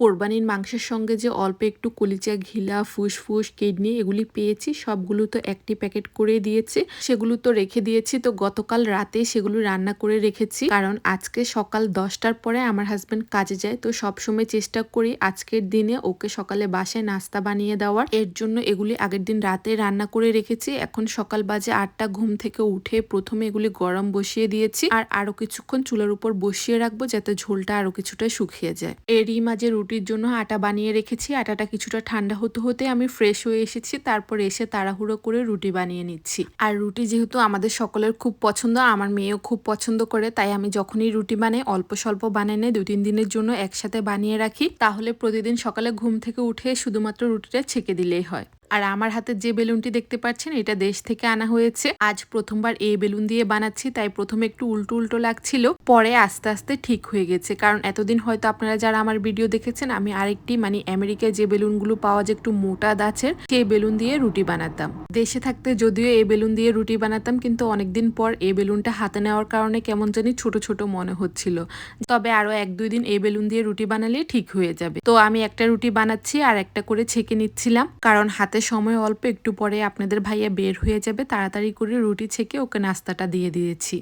কোরবানির মাংসের সঙ্গে যে অল্প একটু কলিজা, ঘিলা, ফুসফুস, কিডনি এগুলি পেয়েছি সবগুলো তো একটি প্যাকেট করে দিয়েছি, সেগুলো তো রেখে দিয়েছি। তো গতকাল রাতে সেগুলো রান্না করে রেখেছি, কারণ আজকে সকাল 10টার পরে আমার হাজবেন্ড কাজে যায়। তো সবসময় চেষ্টা করি আজকের দিনে ওকে সকালে বাসায় নাস্তা বানিয়ে দেওয়ার। এর জন্য এগুলি আগের দিন রাতে রান্না করে রেখেছি। এখন সকাল বাজে 8টা, ঘুম থেকে উঠে প্রথমে এগুলি গরম বসিয়ে দিয়েছি, আর আরো কিছুক্ষণ চুলার উপর বসিয়ে রাখবো যাতে ঝোলটা আরো কিছুটা শুকিয়ে যায়। এরই মাঝে রুটির জন্য আটা বানিয়ে রেখেছি। আটাটা কিছুটা ঠান্ডা হতে হতে আমি ফ্রেশ হয়ে এসেছি, তারপর এসে তাড়াহুড়ো করে রুটি বানিয়ে নিচ্ছি। আর রুটি যেহেতু আমাদের সকলের খুব পছন্দ, আমার মেয়েও খুব পছন্দ করে, তাই আমি যখনই রুটি বানাই অল্প স্বল্প বানিয়ে নেই, 2-3 দিনের জন্য একসাথে বানিয়ে রাখি। তাহলে প্রতিদিন সকালে ঘুম থেকে উঠে শুধুমাত্র রুটিটা ছেঁকে দিলেই হয়। আর আমার হাতে যে বেলুনটি দেখতে পাচ্ছেন এটা দেশ থেকে আনা হয়েছে। আজ প্রথমবার এই বেলুন দিয়ে বানাচ্ছি, তাই প্রথমে একটু উল্টো উল্টো লাগছিল, পরে আস্তে আস্তে ঠিক হয়ে গেছে। কারণ এতদিন হয়তো আপনারা যারা আমার ভিডিও দেখেছেন, আমি আরেকটি আমেরিকায় যে বেলুনগুলো পাওয়া যায় একটু মোটা দাঁতের, সেই বেলুন দিয়ে রুটি বানাতাম। দেশে থাকতে যদিও এই বেলুন দিয়ে রুটি বানাতাম, কিন্তু অনেকদিন পর এই বেলুনটা হাতে নেওয়ার কারণে কেমন জানি ছোট ছোট মনে হচ্ছিল। তবে আরো 1-2 দিন এই বেলুন দিয়ে রুটি বানালে ঠিক হয়ে যাবে। তো আমি একটা রুটি বানাচ্ছি আর একটা করে ছেঁকে নিচ্ছিলাম, কারণ হাতে সময় অল্প, একটু পরে আপনাদের ভাইয়া বের হয়ে যাবে, তাড়াতাড়ি করে রুটি ছেঁকে ওকে নাস্তাটা দিয়ে দিয়েছি।